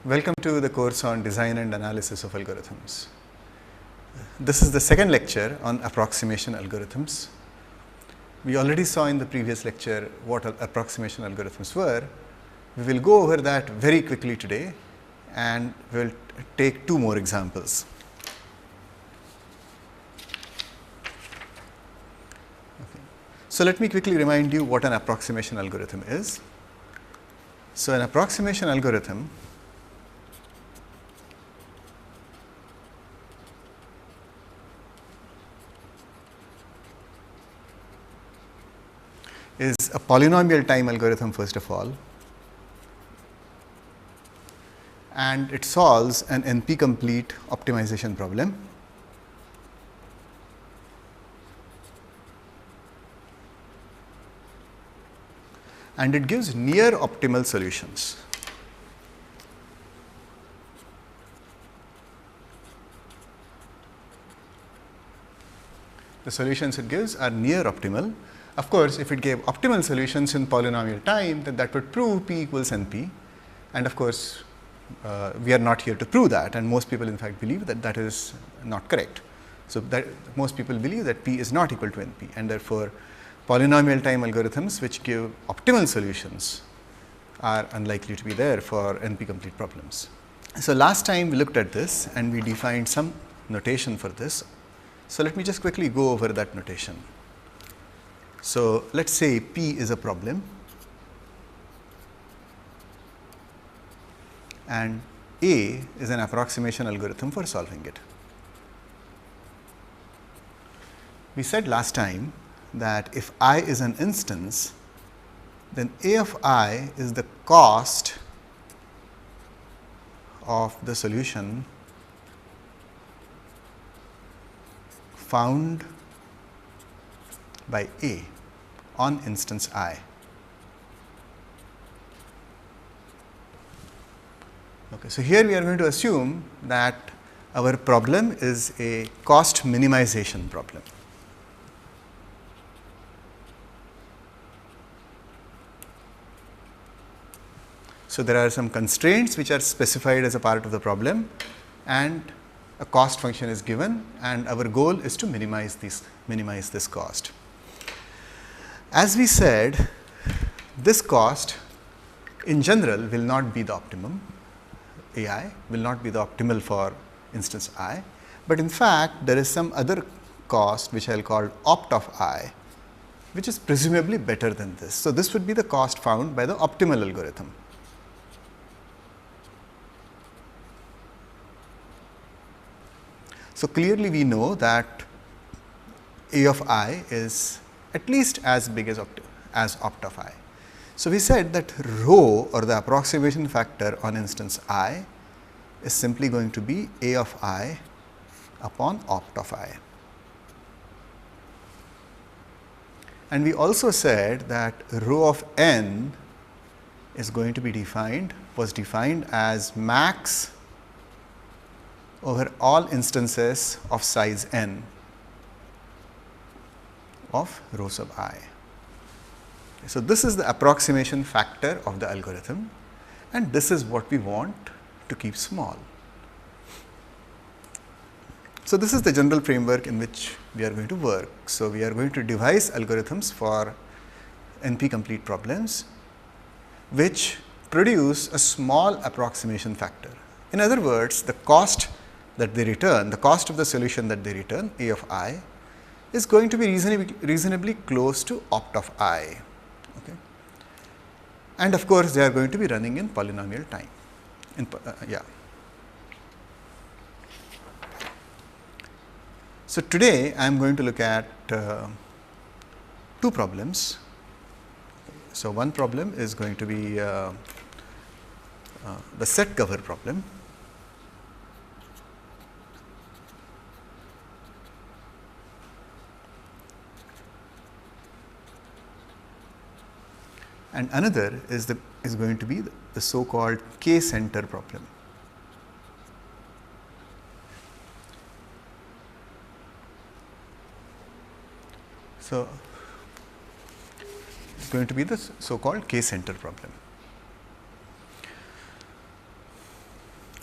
Welcome to the course on design and analysis of algorithms. This is the second lecture on approximation algorithms. We already saw in the previous lecture what approximation algorithms were. We will go over that very quickly today, and we will take two more examples. Okay. So, let me quickly remind you what an approximation algorithm is. So, an approximation algorithm is a polynomial time algorithm first of all, and it solves an NP-complete optimization problem. And it gives near optimal solutions. The solutions it gives are near optimal. Of course, if it gave optimal solutions in polynomial time, then that would prove P equals NP. And of course, we are not here to prove that, and most people in fact believe that that is not correct. So, that most people believe that P is not equal to NP, and therefore, polynomial time algorithms which give optimal solutions are unlikely to be there for NP-complete problems. So, last time we looked at this and we defined some notation for this. So, let me just quickly go over that notation. So, let us say P is a problem and A is an approximation algorithm for solving it. We said last time that if I is an instance, then A of I is the cost of the solution found by A on instance I. Okay, so, here we are going to assume that our problem is a cost minimization problem. So, there are some constraints which are specified as a part of the problem, and a cost function is given, and our goal is to minimize this cost. As we said, this cost in general will not be the optimum. AI will not be the optimal for instance I, but in fact, there is some other cost which I will call opt of I, which is presumably better than this. So, this would be the cost found by the optimal algorithm. So, clearly we know that A of I is at least as big as opt of I. So, we said that rho or the approximation factor on instance I is simply going to be A of I upon opt of I. And we also said that rho of n is going to be was defined as max over all instances of size n of rho sub I. So, this is the approximation factor of the algorithm, and this is what we want to keep small. So, this is the general framework in which we are going to work. So, we are going to devise algorithms for NP-complete problems which produce a small approximation factor. In other words, the cost that they return, the cost of the solution that they return, A of I, is going to be reasonably close to opt of I. Okay. And of course, they are going to be running in polynomial time. So, today I am going to look at two problems. So, one problem is going to be the set cover problem. And another is going to be the so called K center problem. So, it is going to be the so called K center problem.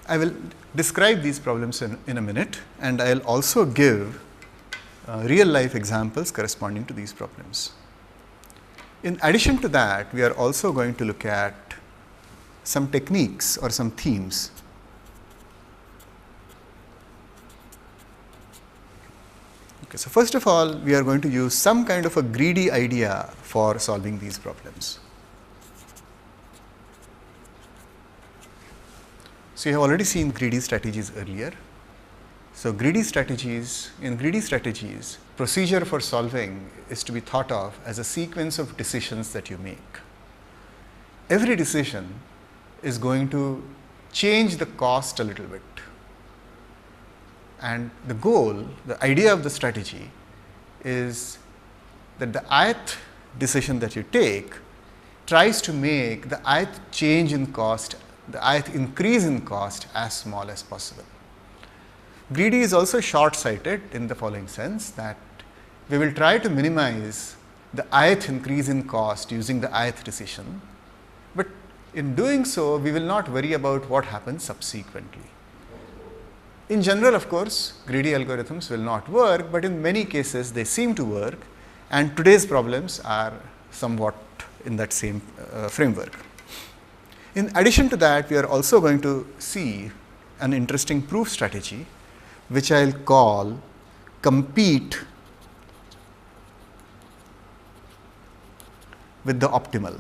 I will describe these problems in a minute, and I will also give real life examples corresponding to these problems. In addition to that, we are also going to look at some techniques or some themes. Okay, so first of all, we are going to use some kind of a greedy idea for solving these problems. So you have already seen greedy strategies earlier. So in greedy strategies, procedure for solving is to be thought of as a sequence of decisions that you make. Every decision is going to change the cost a little bit. And the goal, the idea of the strategy is that the ith decision that you take tries to make the ith change in cost, the ith increase in cost as small as possible. Greedy is also short-sighted in the following sense, that we will try to minimize the ith increase in cost using the ith decision, but in doing so, we will not worry about what happens subsequently. In general, of course, greedy algorithms will not work, but in many cases they seem to work, and today's problems are somewhat in that same framework. In addition to that, we are also going to see an interesting proof strategy, which I will call compete with the optimal.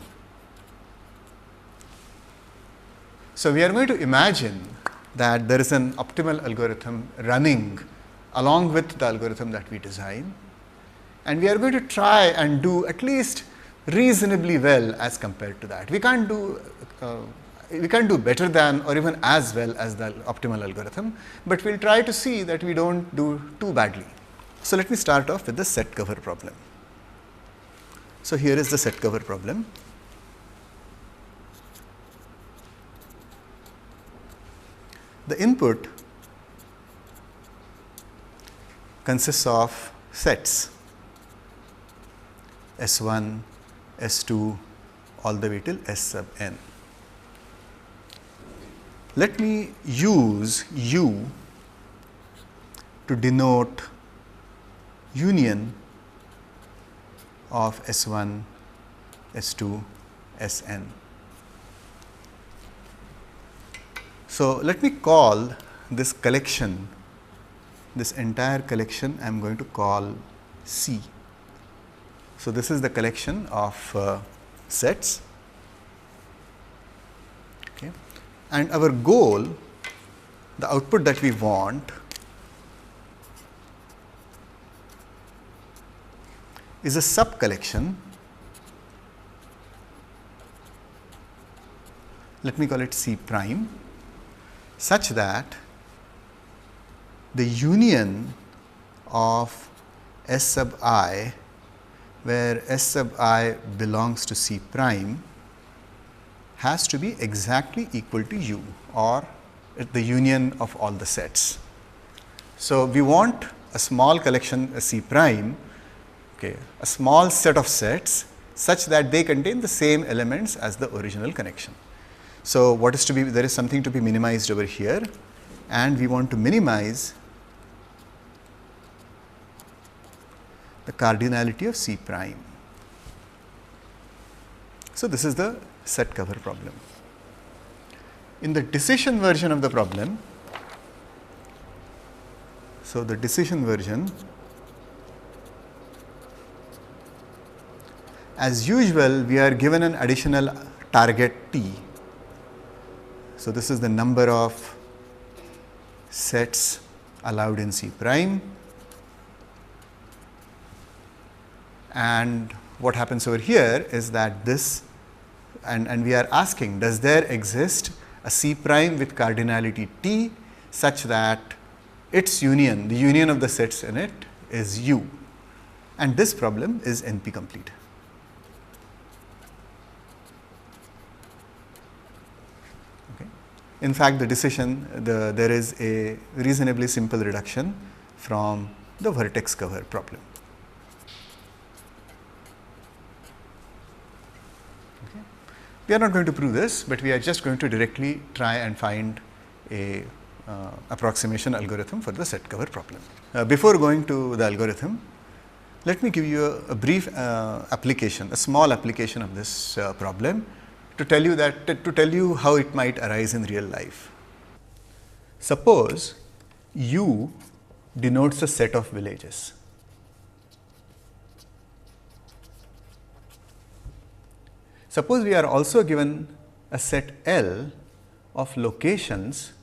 So we are going to imagine that there is an optimal algorithm running along with the algorithm that we design, and we are going to try and do at least reasonably well as compared to that. We can't do better than or even as well as the optimal algorithm, but we'll try to see that we don't do too badly. So let me start off with the set cover problem. So here is the set cover problem. The input consists of sets S1, S2 all the way till S sub n. Let me use U to denote union of S1, S2, Sn. So let me call this collection, this entire collection I am going to call C. So this is the collection of sets, okay. And our goal, the output that we want, is a sub collection. Let me call it C prime, such that the union of S sub I, where S sub I belongs to C prime, has to be exactly equal to U, or the union of all the sets. So we want a small collection, a C prime, okay, a small set of sets such that they contain the same elements as the original connection. So what is to be, there is something to be minimized over here, and we want to minimize the cardinality of C prime. So this is the set cover problem. In the decision version of the problem, so the decision version, as usual, we are given an additional target T. So this is the number of sets allowed in C prime, and what happens over here is that this, and we are asking, does there exist a C prime with cardinality T such that its union, the union of the sets in it, is U, and this problem is NP complete. Okay. In fact, the decision, there is a reasonably simple reduction from the vertex cover problem. We are not going to prove this, but we are just going to directly try and find a approximation algorithm for the set cover problem. Before going to the algorithm, let me give you a brief application, a small application of this problem to tell you how it might arise in real life. Suppose U denotes a set of villages. Suppose we are also given a set L of locations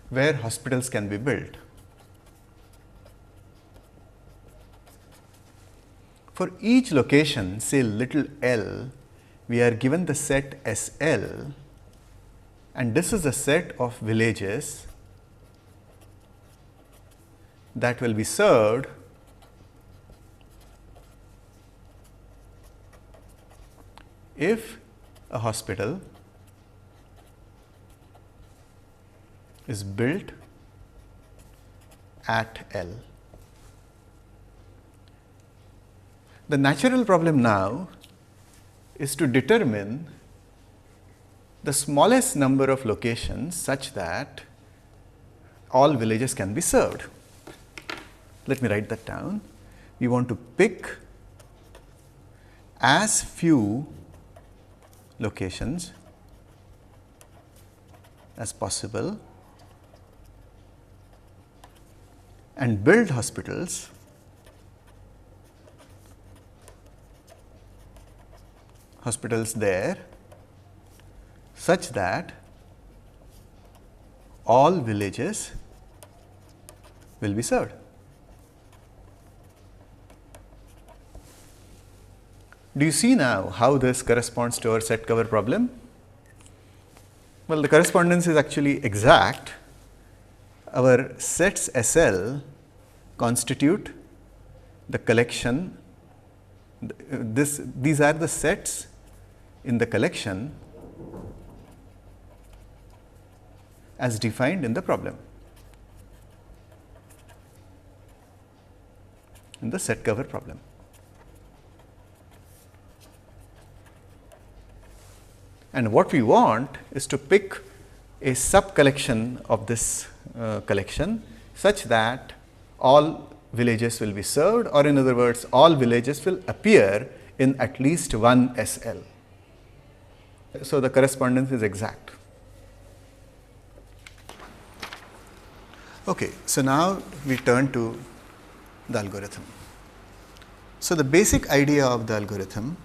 where hospitals can be built. For each location, say little l, we are given the set SL, and this is the set of villages that will be served if a hospital is built at L. The natural problem now is to determine the smallest number of locations such that all villages can be served. Let me write that down. We want to pick as few locations as possible and build hospitals there such that all villages will be served. Do you see now how this corresponds to our set cover problem? Well, the correspondence is actually exact. Our sets SL constitute the collection. These are the sets in the collection as defined in the problem, in the set cover problem. And what we want is to pick a sub collection of this collection such that all villages will be served, or in other words, all villages will appear in at least one SL. So, the correspondence is exact. Okay, so now we turn to the algorithm. So, the basic idea of the algorithm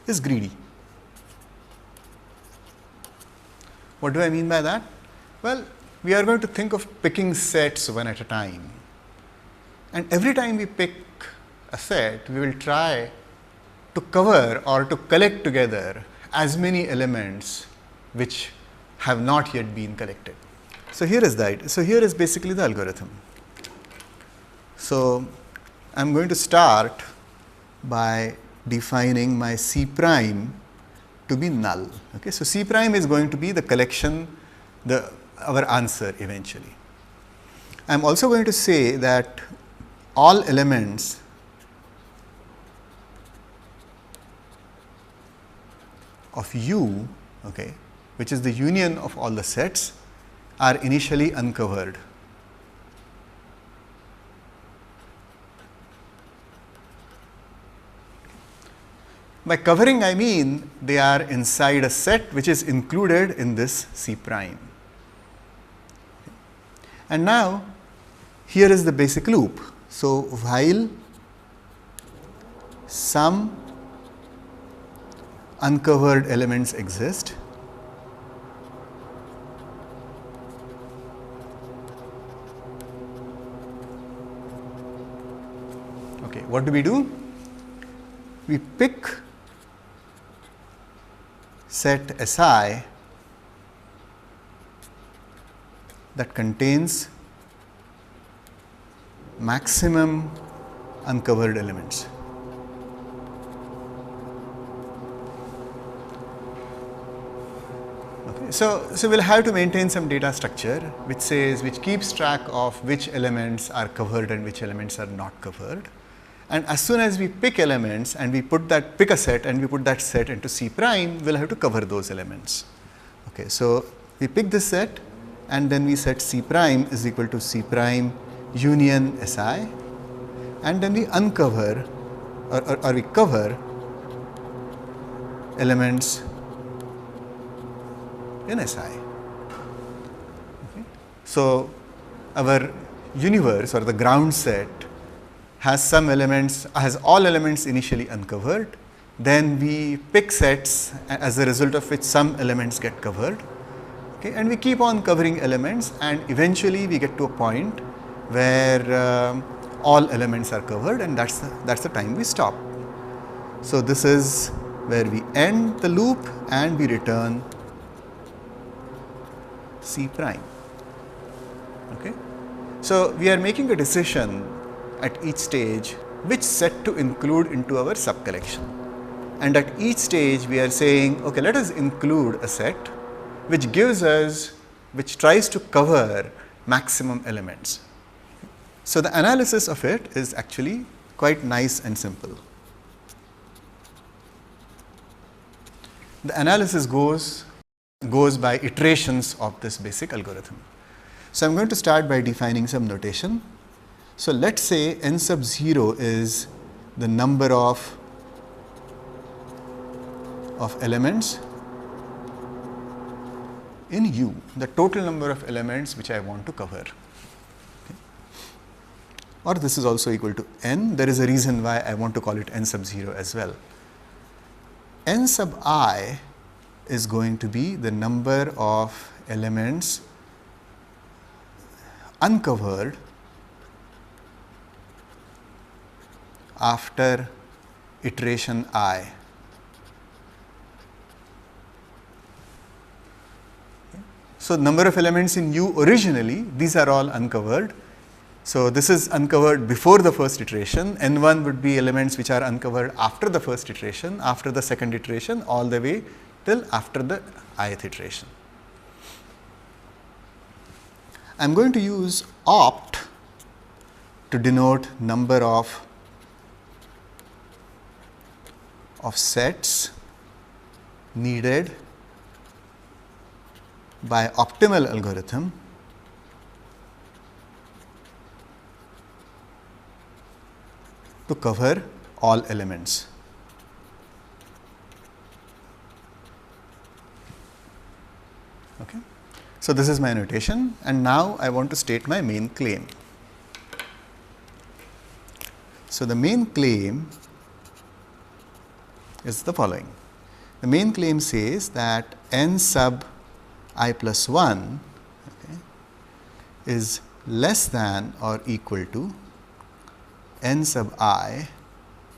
is greedy. What do I mean by that? Well, we are going to think of picking sets one at a time. And every time we pick a set, we will try to cover or to collect together as many elements which have not yet been collected. So, here is basically the algorithm. So, I am going to start by defining my C prime to be null. Okay. So, C prime is going to be the collection, our answer eventually. I am also going to say that all elements of U, okay, which is the union of all the sets, are initially uncovered. By covering, I mean they are inside a set which is included in this C prime. And now, here is the basic loop. So, while some uncovered elements exist, okay, what do? We pick set Si that contains maximum uncovered elements. Okay. So we will have to maintain some data structure which keeps track of which elements are covered and which elements are not covered. And as soon as we pick elements and we pick a set and we put that set into C prime, we'll have to cover those elements. Okay, so we pick this set and then we set C prime is equal to C prime union Si, and then we uncover or we cover elements in Si. Okay. So our universe or the ground set has all elements initially uncovered, then we pick sets as a result of which some elements get covered, okay, and we keep on covering elements, and eventually we get to a point where all elements are covered, and that's the time we stop. So this is where we end the loop and we return C prime. Okay. So we are making a decision at each stage which set to include into our subcollection, and at each stage we are saying, okay, let us include a set which tries to cover maximum elements. So the analysis of it is actually quite nice and simple. The analysis goes by iterations of this basic algorithm. So I'm going to start by defining some notation. So let's say n sub 0 is the number of elements in U, the total number of elements which I want to cover. Okay. Or this is also equal to n. There is a reason why I want to call it n sub 0 as well. N sub I is going to be the number of elements uncovered after iteration I. So number of elements in U originally, these are all uncovered. So this is uncovered before the first iteration. N1 would be elements which are uncovered after the first iteration, after the second iteration, all the way till after the ith iteration. I am going to use opt to denote number of sets needed by optimal algorithm to cover all elements. Okay. So this is my notation, and now I want to state my main claim. So the main claim is the following. The main claim says that n sub I plus 1, okay, is less than or equal to n sub I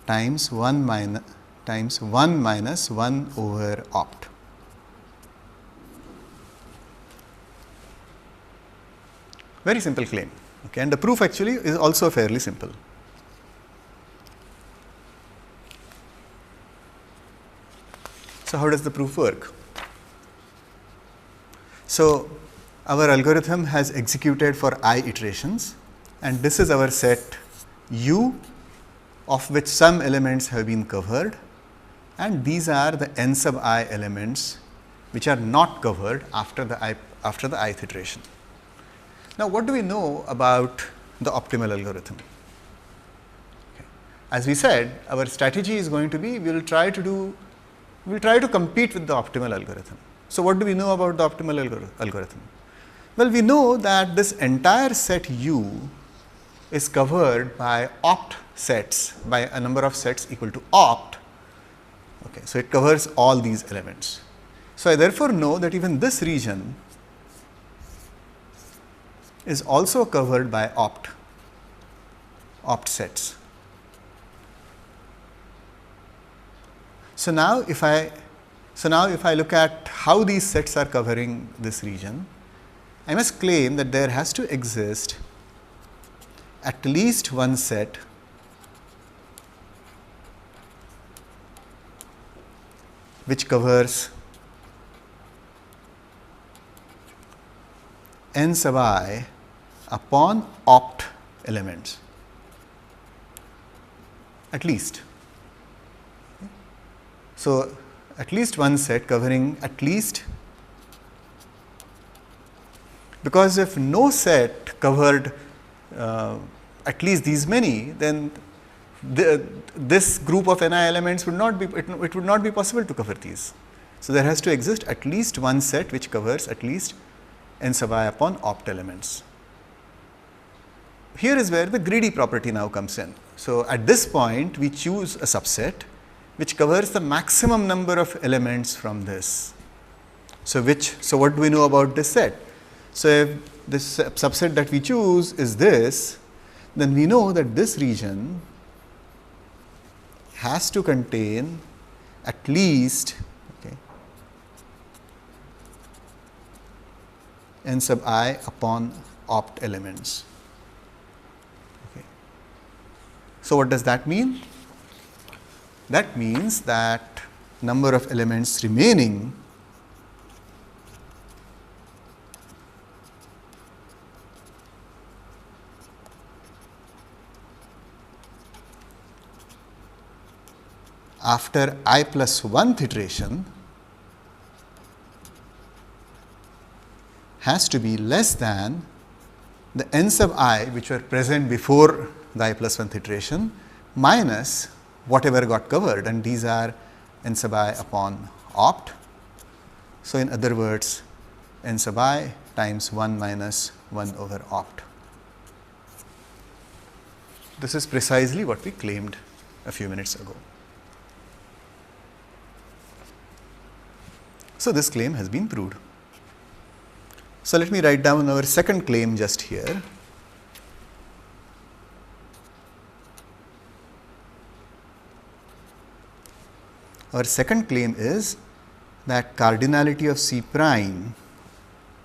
times 1 minus 1 over opt. Very simple claim, okay, and the proof actually is also fairly simple. So how does the proof work? So our algorithm has executed for I iterations, and this is our set U, of which some elements have been covered, and these are the n sub I elements which are not covered after the ith iteration. Now what do we know about the optimal algorithm? Okay. As we said, our strategy is going to be we will try to compete with the optimal algorithm. So what do we know about the optimal algorithm? Well, we know that this entire set U is covered by opt sets, by a number of sets equal to opt. Okay, so it covers all these elements. So I therefore know that even this region is also covered by opt sets. So now if I look at how these sets are covering this region, I must claim that there has to exist at least one set which covers n sub I upon opt elements. at least. So, at least one set covering at least, because if no set covered at least these many, then this group of Ni elements would not be, it would not be possible to cover these. So, there has to exist at least one set which covers at least n sub I upon opt elements. Here is where the greedy property now comes in. So, at this point we choose a subset which covers the maximum number of elements from this. So, what do we know about this set? So, if this subset that we choose is this, then we know that this region has to contain at least n sub I upon opt elements. Okay. So, what does that mean? That means that number of elements remaining after I plus 1th iteration has to be less than the n sub I which were present before the I plus 1th iteration minus whatever got covered, and these are n sub I upon opt. So, in other words, n sub I times 1 minus 1 over opt. This is precisely what we claimed a few minutes ago. So, this claim has been proved. So, let me write down our second claim just here. Our second claim is that cardinality of C prime,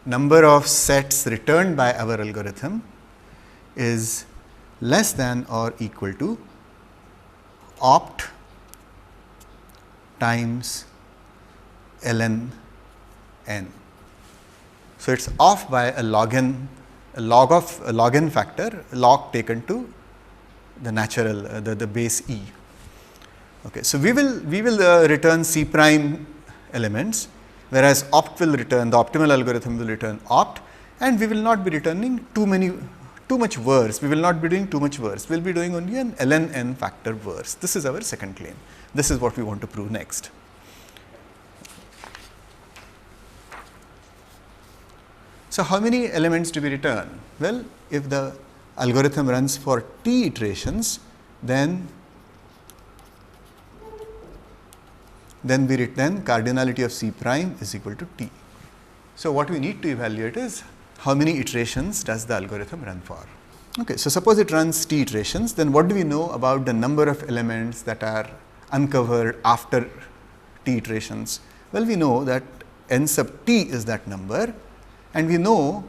number of sets returned by our algorithm, is less than or equal to opt times ln n. So, it is off by a log n factor, log taken to the natural the base e. Okay. So, we will return C prime elements, whereas opt will return, the optimal algorithm will return opt, and we will not be returning too much verse. We will not be doing too much verse. We will be doing only an ln n factor verse. This is our second claim. This is what we want to prove next. So, how many elements do we return? Well, if the algorithm runs for t iterations, then we return cardinality of C prime is equal to t. So, what we need to evaluate is how many iterations does the algorithm run for. Okay. So, suppose it runs t iterations, then what do we know about the number of elements that are uncovered after t iterations? Well, we know that n sub t is that number, and we know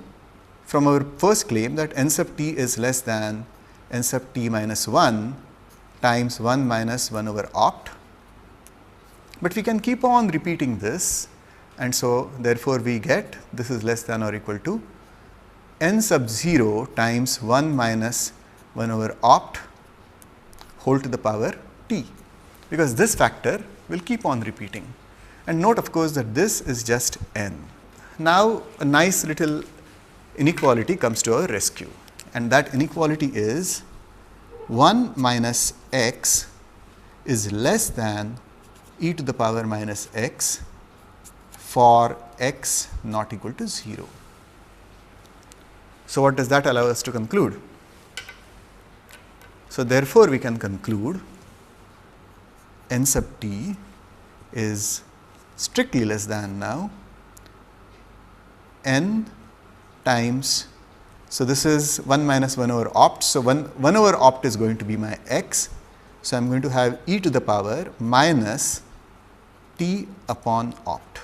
from our first claim that n sub t is less than n sub t minus 1 times 1 minus 1 over opt. But we can keep on repeating this, and so therefore, we get this is less than or equal to n sub 0 times 1 minus 1 over opt whole to the power t, because this factor will keep on repeating. And note, of course, that this is just n. Now, a nice little inequality comes to our rescue, and that inequality is 1 minus x is less than e to the power minus x for x not equal to 0. So, what does that allow us to conclude? So, therefore, we can conclude n sub t is strictly less than now n times, so this is 1 minus 1 over opt. So, 1 over opt is going to be my x. So, I am going to have e to the power minus t upon opt.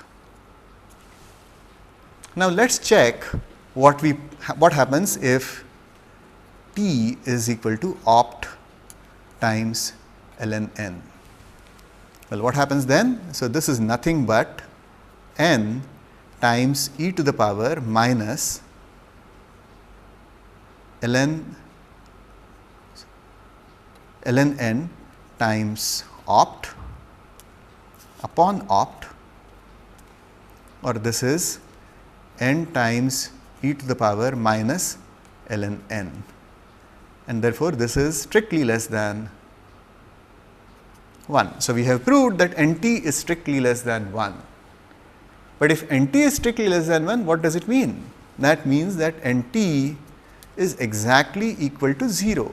Now, let us check what happens if t is equal to opt times ln n. Well, what happens then? So, this is nothing but n times e to the power minus ln n times opt upon opt, or this is n times e to the power minus ln n, and therefore, this is strictly less than 1. So, we have proved that n t is strictly less than 1, but if n t is strictly less than 1, what does it mean? That means that n t is exactly equal to 0.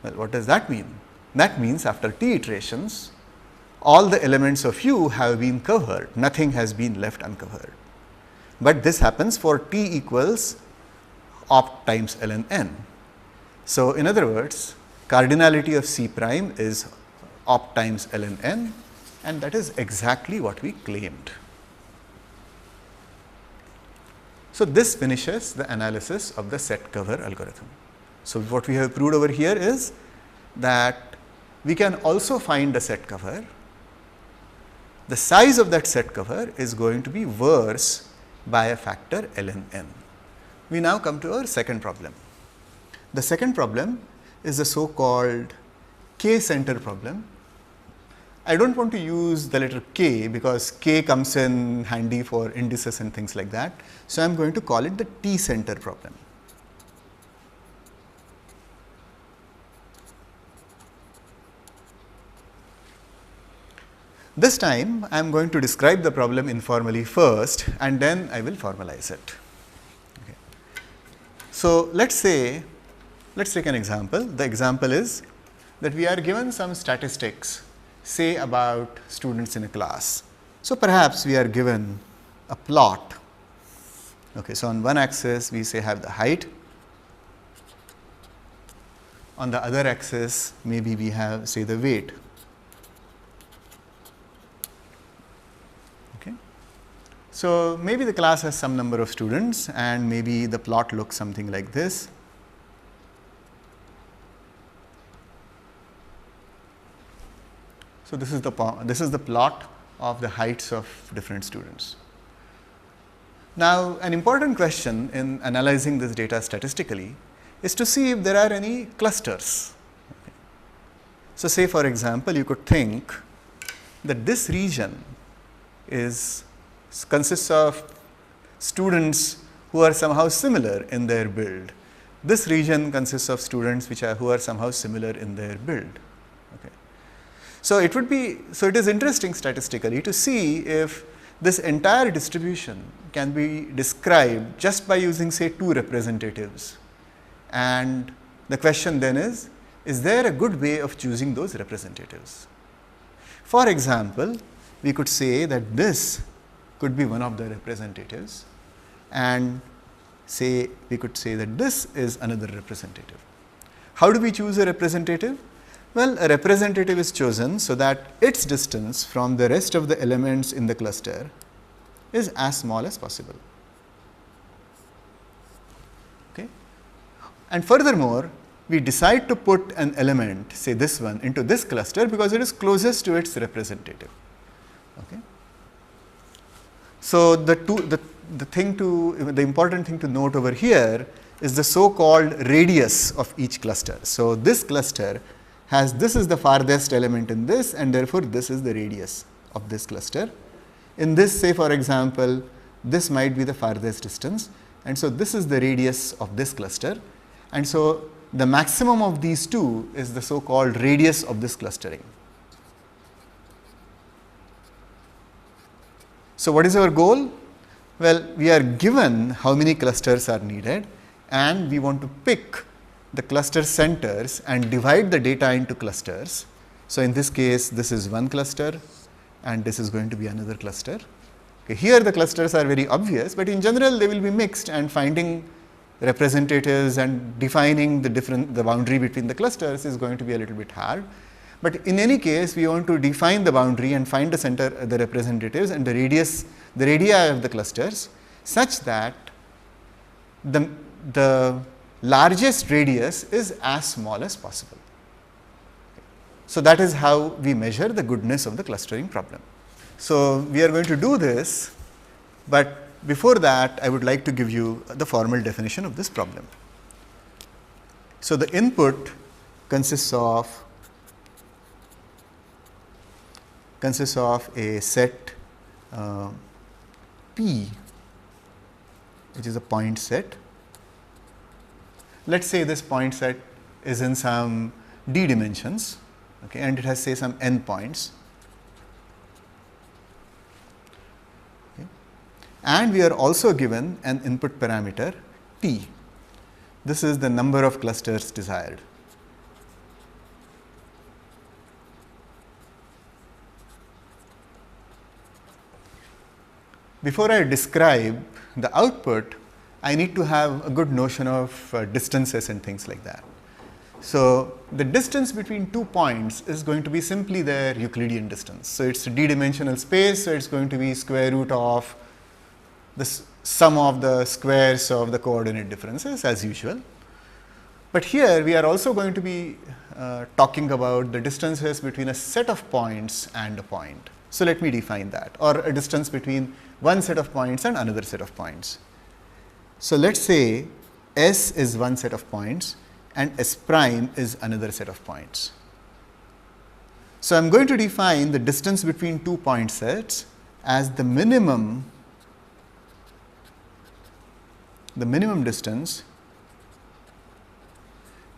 Well, what does that mean? That means after t iterations, all the elements of u have been covered, nothing has been left uncovered. But this happens for t equals opt times ln n. So, in other words, cardinality of C prime is opt times ln n, and that is exactly what we claimed. So, this finishes the analysis of the set cover algorithm. So, what we have proved over here is that we can also find a set cover. The size of that set cover is going to be worse by a factor ln n. We now come to our second problem. The second problem is the so called k center problem. I do not want to use the letter k because k comes in handy for indices and things like that. So, I am going to call it the t center problem. This time I am going to describe the problem informally first, and then I will formalize it. Okay. So, let us take an example. The example is that we are given some statistics, say about students in a class. So, perhaps we are given a plot. Okay. So, on one axis we say have the height, on the other axis maybe we have say the weight. Okay. So, maybe the class has some number of students and maybe the plot looks something like this. So, this is the plot of the heights of different students. Now, an important question in analyzing this data statistically is to see if there are any clusters. Okay. So, say for example, you could think that this region consists of students who are somehow similar in their build. This region consists of students who are somehow similar in their build. Okay. So, it is interesting statistically to see if this entire distribution can be described just by using say 2 representatives, and the question then is there a good way of choosing those representatives? For example, we could say that this could be one of the representatives, and we could say that this is another representative. How do we choose a representative? Well, a representative is chosen so that its distance from the rest of the elements in the cluster is as small as possible. Okay. And furthermore, we decide to put an element, say this one, into this cluster because it is closest to its representative. Okay. So, the important thing to note over here is the so called radius of each cluster. So, this cluster has this is the farthest element in this, and therefore, this is the radius of this cluster. In this, say for example, this might be the farthest distance, and so this is the radius of this cluster, and so the maximum of these two is the so called radius of this clustering. So, what is our goal? Well, we are given how many clusters are needed, and we want to pick the cluster centers and divide the data into clusters. So, in this case, this is one cluster and this is going to be another cluster. Okay. Here the clusters are very obvious, but in general they will be mixed, and finding representatives and defining the boundary between the clusters is going to be a little bit hard. But in any case, we want to define the boundary and find the center, the representatives and the radii of the clusters, such that the largest radius is as small as possible. So, that is how we measure the goodness of the clustering problem. So, we are going to do this, but before that I would like to give you the formal definition of this problem. So, the input consists of a set P, which is a point set. Let us say this point set is in some d dimensions, okay, and it has, say, some n points. Okay. And we are also given an input parameter T. This is the number of clusters desired. Before I describe the output, I need to have a good notion of distances and things like that. So, the distance between 2 points is going to be simply their Euclidean distance. So, it is a d-dimensional space, so it is going to be square root of the sum of the squares of the coordinate differences as usual. But here we are also going to be talking about the distances between a set of points and a point. So, let me define that, or a distance between one set of points and another set of points. So, let us say S is one set of points and S prime is another set of points. So, I am going to define the distance between 2 point sets as the minimum distance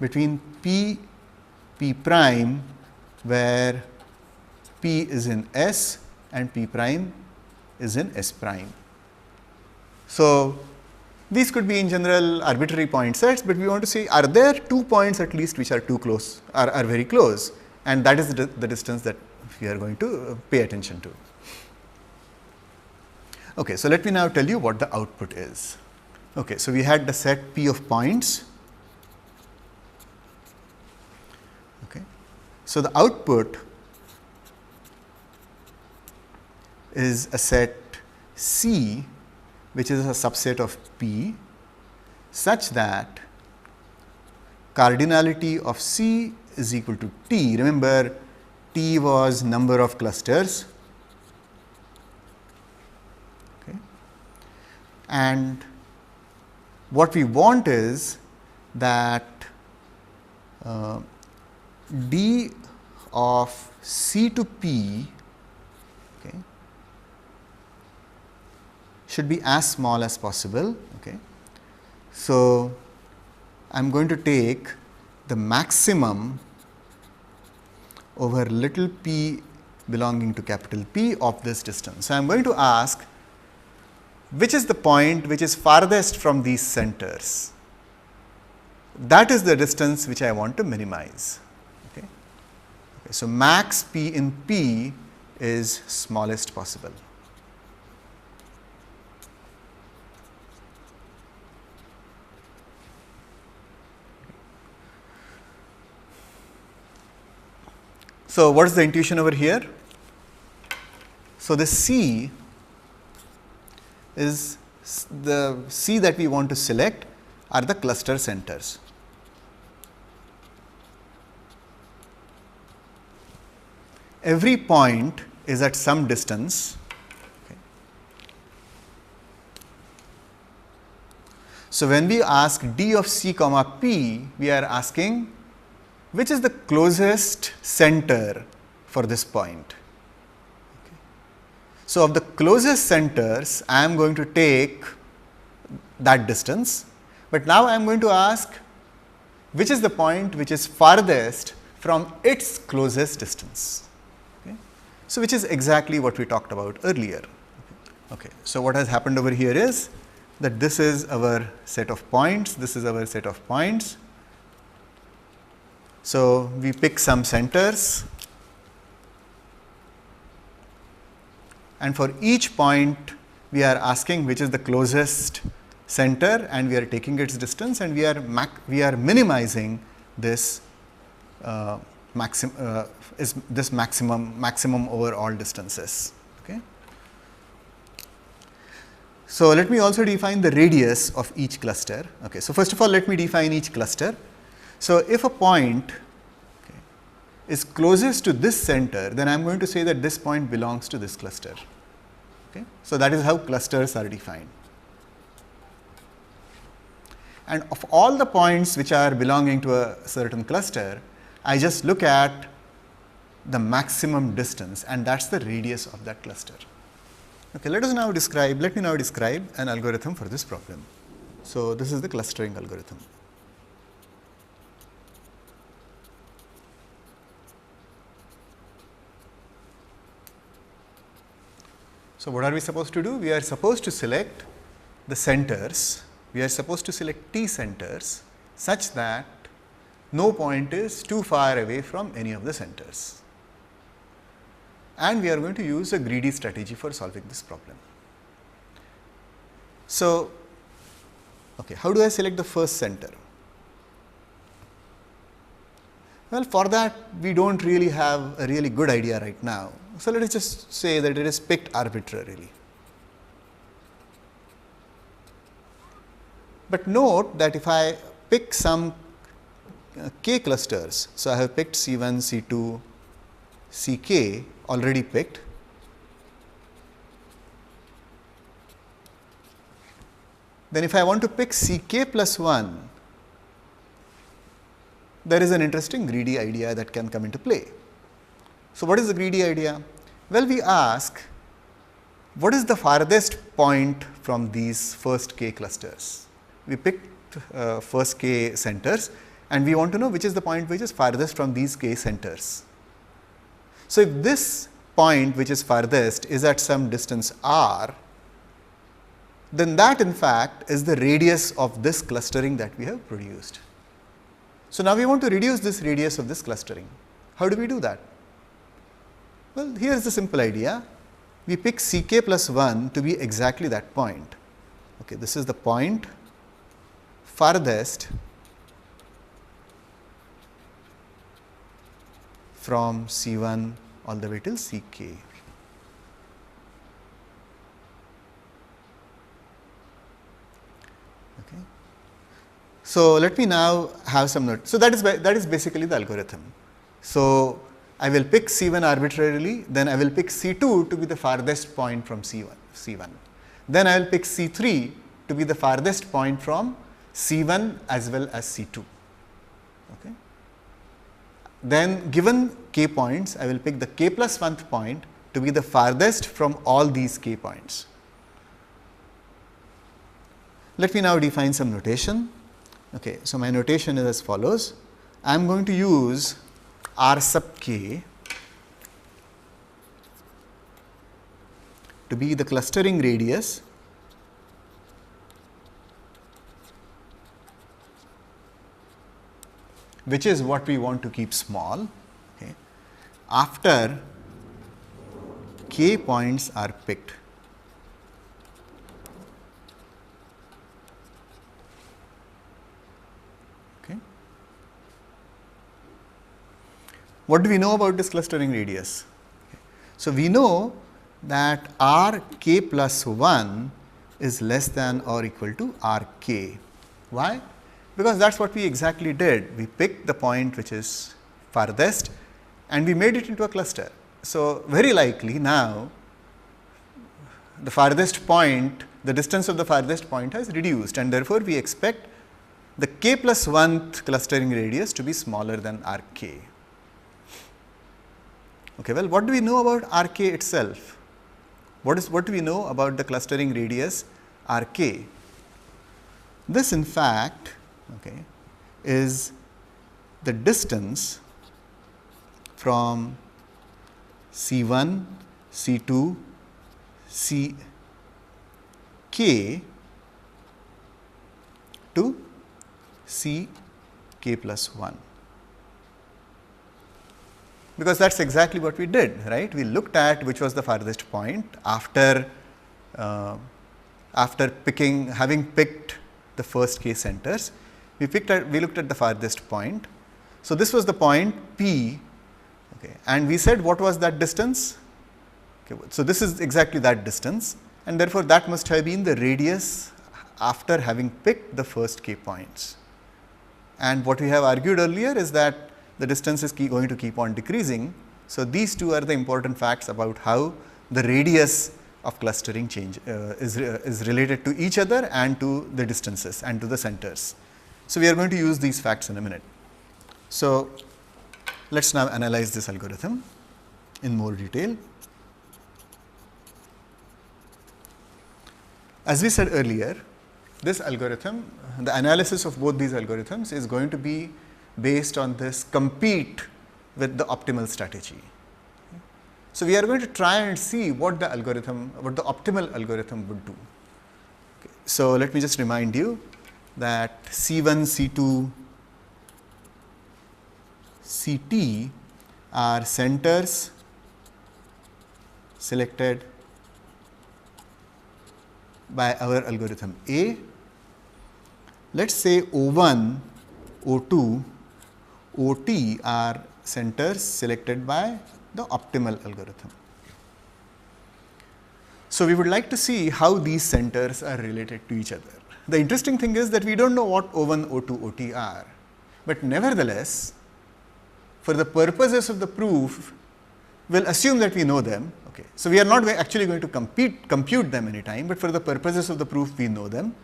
between P prime, where P is in S and P prime is in S prime. So, these could be in general arbitrary point sets, but we want to say, are there 2 points at least which are too close, are very close, and that is the distance that we are going to pay attention to. Okay, so let me now tell you what the output is. Okay, so we had the set P of points. Okay, so the output is a set C, which is a subset of P, such that cardinality of C is equal to T. Remember, T was number of clusters, okay. And what we want is that D of C to P, okay, should be as small as possible. Okay. So, I am going to take the maximum over little p belonging to capital P of this distance. So, I am going to ask which is the point which is farthest from these centers. That is the distance which I want to minimize. Okay. Okay. So, max P in P is smallest possible. So, what is the intuition over here? So, the C is the C that we want to select are the cluster centers. Every point is at some distance. Okay. So, when we ask D of C comma P, we are asking which is the closest center for this point. Okay. So, of the closest centers, I am going to take that distance, but now I am going to ask which is the point which is farthest from its closest distance. Okay. So, which is exactly what we talked about earlier. Okay. So, what has happened over here is that this is our set of points, this is our set of points. So, we pick some centers, and for each point we are asking which is the closest center, and we are taking its distance, and we are minimizing this maximum over all distances. Okay. So, let me also define the radius of each cluster. Okay. So, first of all, let me define each cluster. So, if a point is closest to this center, then I am going to say that this point belongs to this cluster. Okay. So, that is how clusters are defined. And of all the points which are belonging to a certain cluster, I just look at the maximum distance, and that's the radius of that cluster. Okay, let me now describe an algorithm for this problem. So, this is the clustering algorithm. So, what are we supposed to do? We are supposed to select the centers, we are supposed to select T centers such that no point is too far away from any of the centers. And we are going to use a greedy strategy for solving this problem. So, okay, how do I select the first center? Well, for that we do not really have a really good idea right now. So, let us just say that it is picked arbitrarily. But note that if I pick some k clusters, so I have picked C1, C2, Ck already picked. Then if I want to pick Ck plus 1, there is an interesting greedy idea that can come into play. So, what is the greedy idea? Well, we ask what is the farthest point from these first k clusters. We picked first k centers and we want to know which is the point which is farthest from these k centers. So, if this point which is farthest is at some distance r, then that in fact is the radius of this clustering that we have produced. So, now we want to reduce this radius of this clustering. How do we do that? Well, here is the simple idea. We pick Ck plus 1 to be exactly that point. Okay, this is the point farthest from C1 all the way till Ck. Okay. So, let me now have some note. So, that is basically the algorithm. So, I will pick C1 arbitrarily, then I will pick C2 to be the farthest point from C1. Then I will pick C3 to be the farthest point from C1 as well as C2. Okay. Then given k points, I will pick the k plus 1th point to be the farthest from all these k points. Let me now define some notation. Okay. So, my notation is as follows. I am going to use r sub k to be the clustering radius which is what we want to keep small, okay, after k points are picked. Okay. What do we know about this clustering radius? Okay. So, we know that r k plus 1 is less than or equal to r k. Why? Because that is what we exactly did. We picked the point which is farthest and we made it into a cluster. So, very likely now the farthest point, the distance of the farthest point has reduced, and therefore, we expect the k plus 1th clustering radius to be smaller than r k. Okay, well, what do we know about r k itself? What do we know about the clustering radius r k? This in fact, okay, is the distance from C1, C2, Ck to Ck plus 1. Because that is exactly what we did, right. We looked at which was the farthest point after having picked the first k centers. We looked at the farthest point. So, this was the point P, okay, and we said what was that distance? Okay, so, this is exactly that distance, and therefore, that must have been the radius after having picked the first k points. And what we have argued earlier is that the distance is going to keep on decreasing. So, these two are the important facts about how the radius of clustering is related to each other and to the distances and to the centers. So, we are going to use these facts in a minute. So, Let us now analyze this algorithm in more detail. As we said earlier, this algorithm, the analysis of both these algorithms is going to be based on this compete with the optimal strategy. So, we are going to try and see what the optimal algorithm would do. Okay. So, let me just remind you that C1, C2, Ct are centers selected by our algorithm A. Let us say O1, O2, OT are centers selected by the optimal algorithm. So, we would like to see how these centers are related to each other. The interesting thing is that we do not know what O1, O2, OT are, but nevertheless, for the purposes of the proof, we will assume that we know them. Okay. So, we are not actually going to compute them anytime, but for the purposes of the proof, we know them,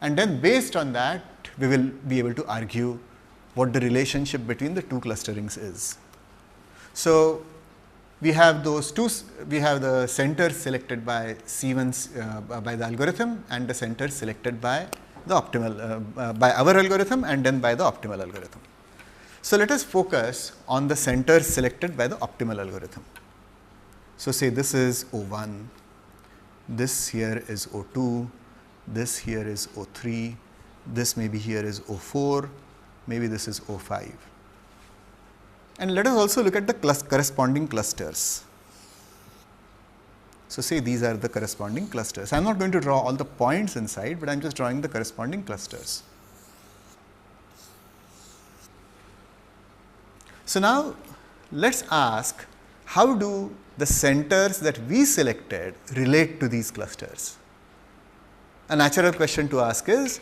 and then based on that, we will be able to argue what the relationship between the two clusterings is. So, we have those two, we have the centers selected by C1 by the algorithm and the centers selected by the optimal by our algorithm and then by the optimal algorithm. So, let us focus on the centers selected by the optimal algorithm. So, say this is O1, this here is O2, this here is O3, this maybe here is O4, maybe this is O5. And let us also look at the corresponding clusters. So, say these are the corresponding clusters. I am not going to draw all the points inside, but I am just drawing the corresponding clusters. So, now let us ask, how do the centers that we selected relate to these clusters? A natural question to ask is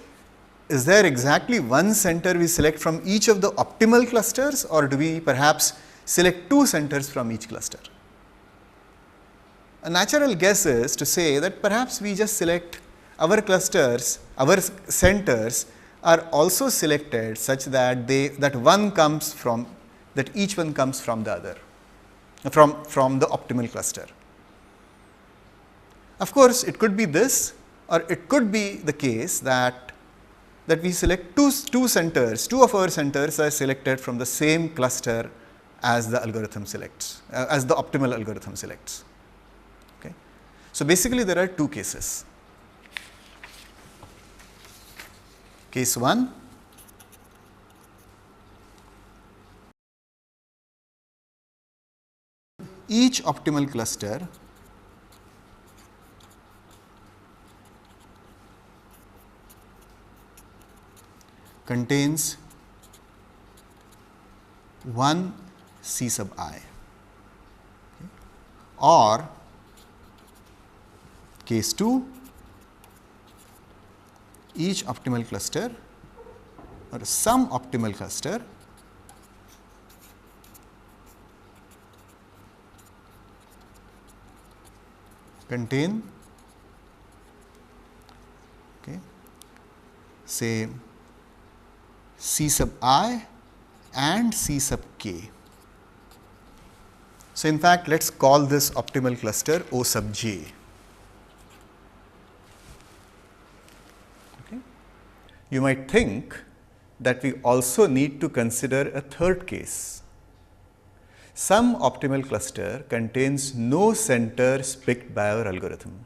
there exactly one center we select from each of the optimal clusters, or do we perhaps select two centers from each cluster? A natural guess is to say that perhaps we just select our clusters, our centers are also selected such that each one comes from the other, from the optimal cluster. Of course, it could be this, or it could be the case that we select two centers, two of our centers are selected from the same cluster as the algorithm selects, as the optimal algorithm selects. Okay. So, basically there are two cases. Case 1, each optimal cluster contains one C sub I, okay. Or case 2, each optimal cluster or some optimal cluster contain, okay, say C sub I and C sub k. So, in fact, let us call this optimal cluster O sub j. Okay. You might think that we also need to consider a third case. Some optimal cluster contains no centers picked by our algorithm.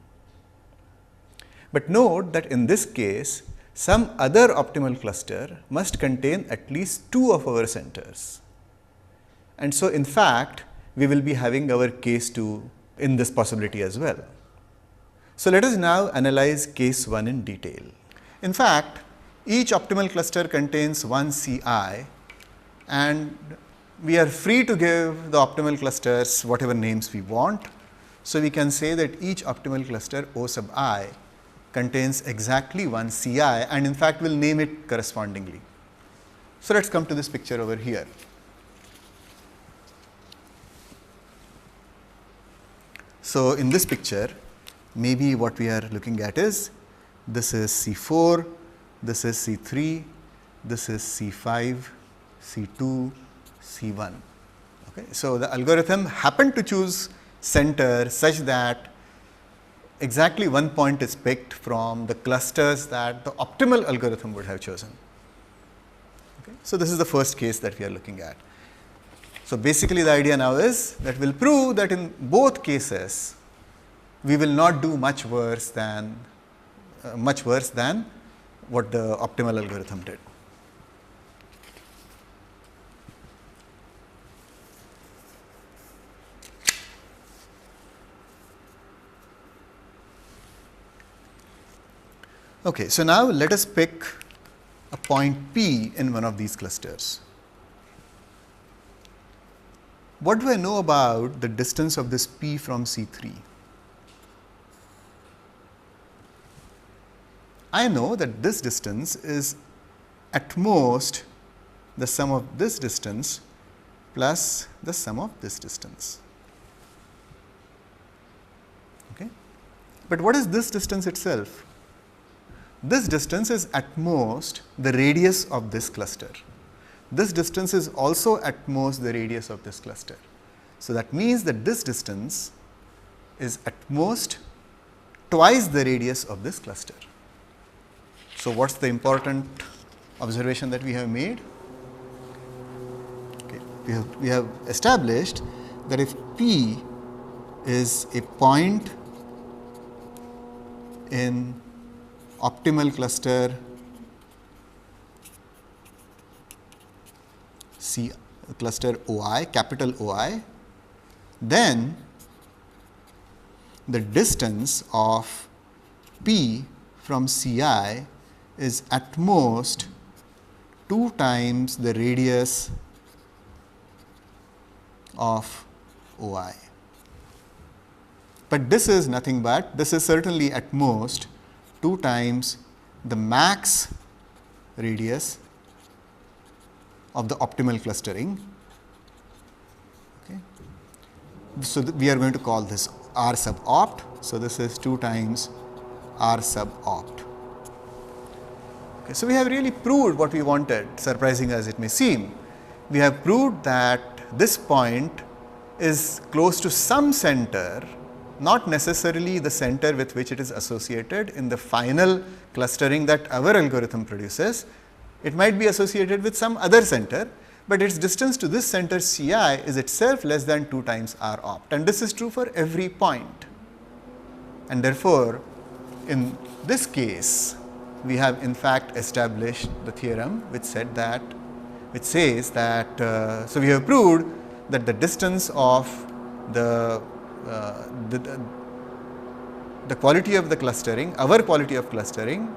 But note that in this case, some other optimal cluster must contain at least two of our centers. And so, in fact, we will be having our case 2 in this possibility as well. So, let us now analyze case 1 in detail. In fact, each optimal cluster contains one Ci, and we are free to give the optimal clusters whatever names we want. So, we can say that each optimal cluster O sub I contains exactly one Ci, and in fact, we will name it correspondingly. So, let us come to this picture over here. So, in this picture, maybe what we are looking at is this is C4, this is C3, this is C5, C2, C1. Okay. So, the algorithm happened to choose center such that exactly one point is picked from the clusters that the optimal algorithm would have chosen. Okay. So, this is the first case that we are looking at. So, basically the idea now is that we will prove that in both cases we will not do much worse than what the optimal algorithm did. Okay, so now let us pick a point P in one of these clusters. What do I know about the distance of this P from C3? I know that this distance is at most the sum of this distance plus the sum of this distance. Okay. But what is this distance itself? This distance is at most the radius of this cluster. This distance is also at most the radius of this cluster. So, that means that this distance is at most twice the radius of this cluster. So, what is the important observation that we have made? Okay. We have established that if P is a point in optimal cluster C cluster OI, capital OI, then the distance of P from CI is at most 2 times the radius of OI. But this is nothing but, this is certainly at most 2 times the max radius of the optimal clustering. Okay. So, we are going to call this R sub opt. So, this is 2 times R sub opt. Okay. So, we have really proved what we wanted, surprising as it may seem. We have proved that this point is close to some center, not necessarily the center with which it is associated in the final clustering that our algorithm produces. It might be associated with some other center, but its distance to this center Ci is itself less than 2 times R opt, and this is true for every point. And therefore, in this case, we have in fact established the theorem which says that, so we have proved that the distance of the quality of the clustering, our quality of clustering,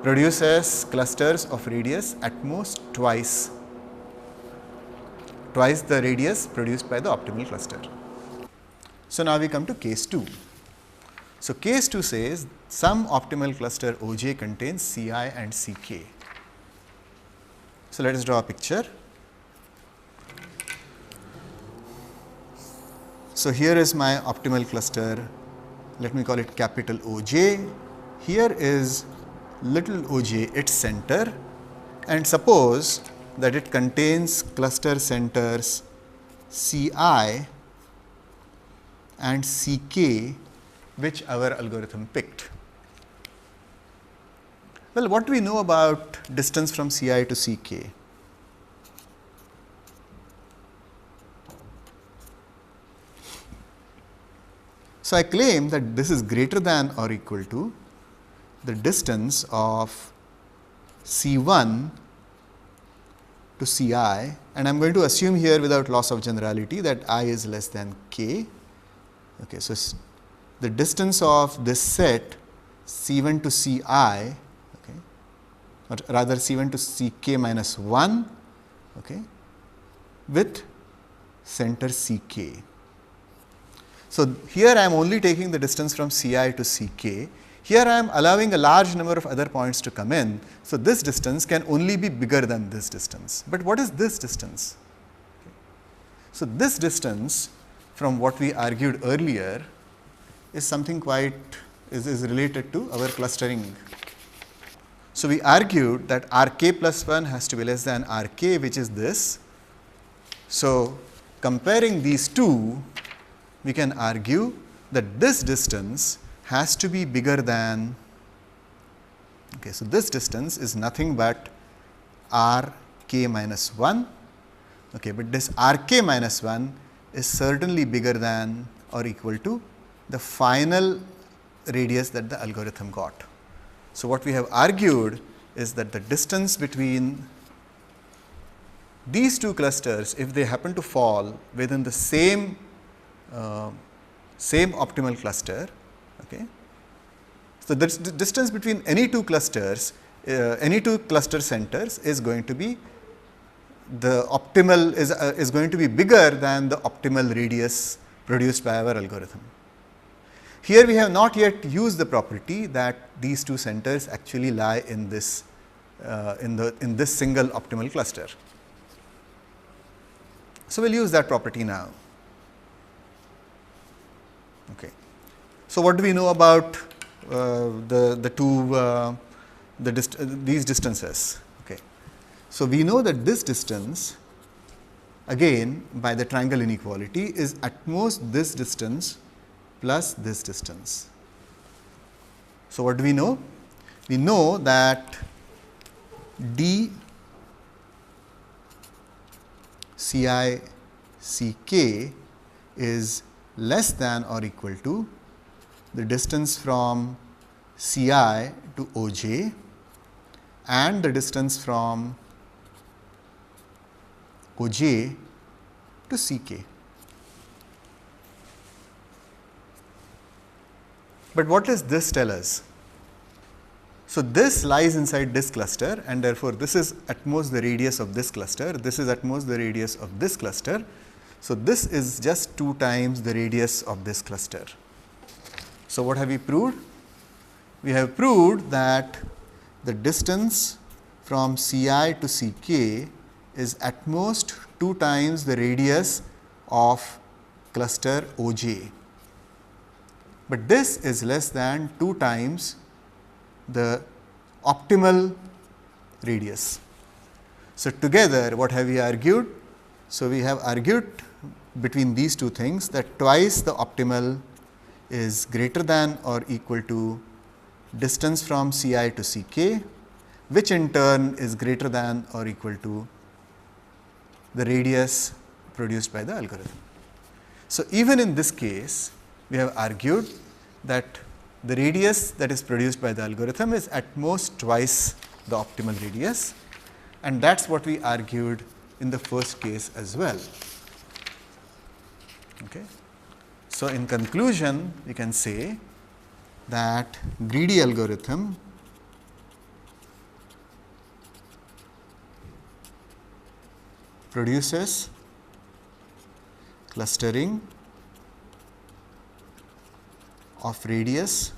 produces clusters of radius at most twice the radius produced by the optimal cluster. So, now we come to case 2. So, case 2 says some optimal cluster OJ contains Ci and Ck. So, let us draw a picture. So, here is my optimal cluster, let me call it capital OJ. Here is little oj, its center, and suppose that it contains cluster centers Ci and Ck, which our algorithm picked. Well, what do we know about distance from Ci to Ck? So, I claim that this is greater than or equal to the distance of C1 to Ci, and I am going to assume here without loss of generality that I is less than k. Okay, so, the distance of this set C1 to Ci, okay, or rather C1 to Ck minus 1, okay, with center Ck. So, here I am only taking the distance from Ci to Ck. Here I am allowing a large number of other points to come in. So, this distance can only be bigger than this distance. But what is this distance? Okay. So, this distance from what we argued earlier is something quite is related to our clustering. So, we argued that Rk plus 1 has to be less than Rk, which is this. So, comparing these two, we can argue that this distance has to be bigger than, okay, so this distance is nothing but r k minus 1, okay, but this r k minus 1 is certainly bigger than or equal to the final radius that the algorithm got. So, what we have argued is that the distance between these two clusters, if they happen to fall within the same optimal cluster, okay. So, the distance between any two clusters, any two cluster centers is going to be the optimal is going to be bigger than the optimal radius produced by our algorithm. Here we have not yet used the property that these two centers actually lie in this in this single optimal cluster. So, we will use that property now. Okay. So, what do we know about these distances? Okay. So, we know that this distance, again by the triangle inequality, is at most this distance plus this distance. So, what do we know? We know that d Ci Ck is less than or equal to the distance from Ci to Oj and the distance from Oj to Ck. But what does this tell us? So, this lies inside this cluster, and therefore, this is at most the radius of this cluster, this is at most the radius of this cluster. So, this is just 2 times the radius of this cluster. So, what have we proved? We have proved that the distance from Ci to Ck is at most 2 times the radius of cluster Oj, but this is less than 2 times the optimal radius. So, together what have we argued? So, we have argued between these two things that twice the optimal is greater than or equal to distance from Ci to Ck, which in turn is greater than or equal to the radius produced by the algorithm. So, even in this case, we have argued that the radius that is produced by the algorithm is at most twice the optimal radius, and that is what we argued in the first case as well. Okay. So, in conclusion, we can say that greedy algorithm produces clustering of radius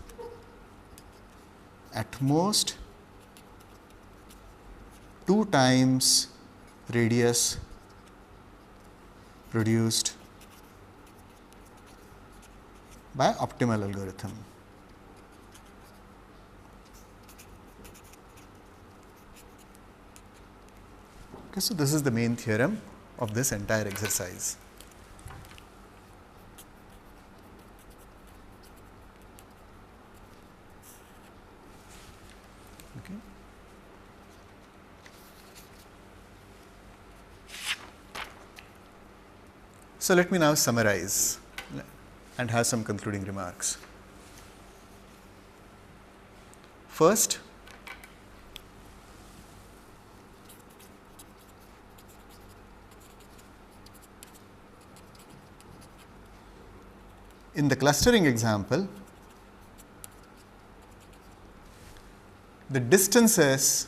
at most 2 times radius produced by optimal algorithm. Okay, so, this is the main theorem of this entire exercise. Okay. So, let me now summarize and have some concluding remarks. First, in the clustering example, the distances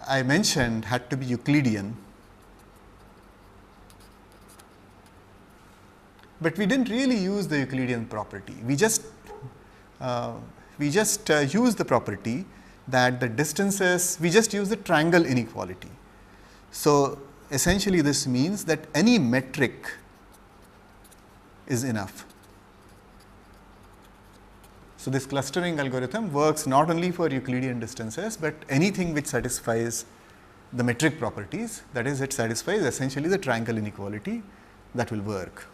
I mentioned had to be Euclidean, but we did not really use the Euclidean property. We just use the property that the distances, we just use the triangle inequality. So, essentially this means that any metric is enough. So, this clustering algorithm works not only for Euclidean distances, but anything which satisfies the metric properties, that is, it satisfies essentially the triangle inequality, that will work.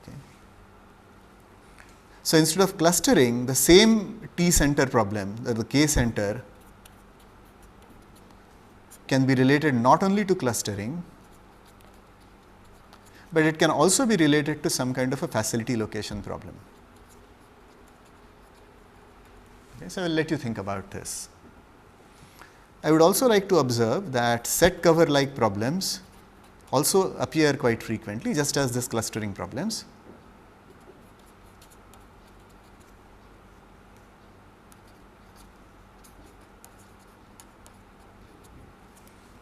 Okay. So, instead of clustering, the same T center problem, the K center, can be related not only to clustering, but it can also be related to some kind of a facility location problem. Okay, so, I will let you think about this. I would also like to observe that set cover like problems also appear quite frequently, just as this clustering problems.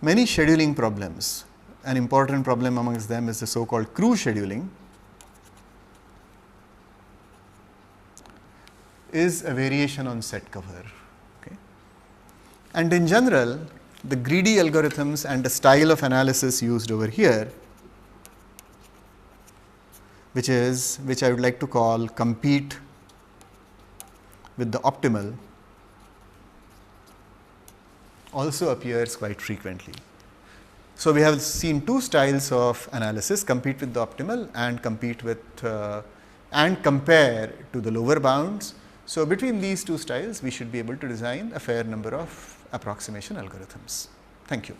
Many scheduling problems, an important problem amongst them is the so called crew scheduling, is a variation on set cover. Okay. And in general, the greedy algorithms and the style of analysis used over here, which I would like to call compete with the optimal, also appears quite frequently. So, we have seen two styles of analysis, compete with the optimal and compete with and compare to the lower bounds. So, between these two styles, we should be able to design a fair number of approximation algorithms. Thank you.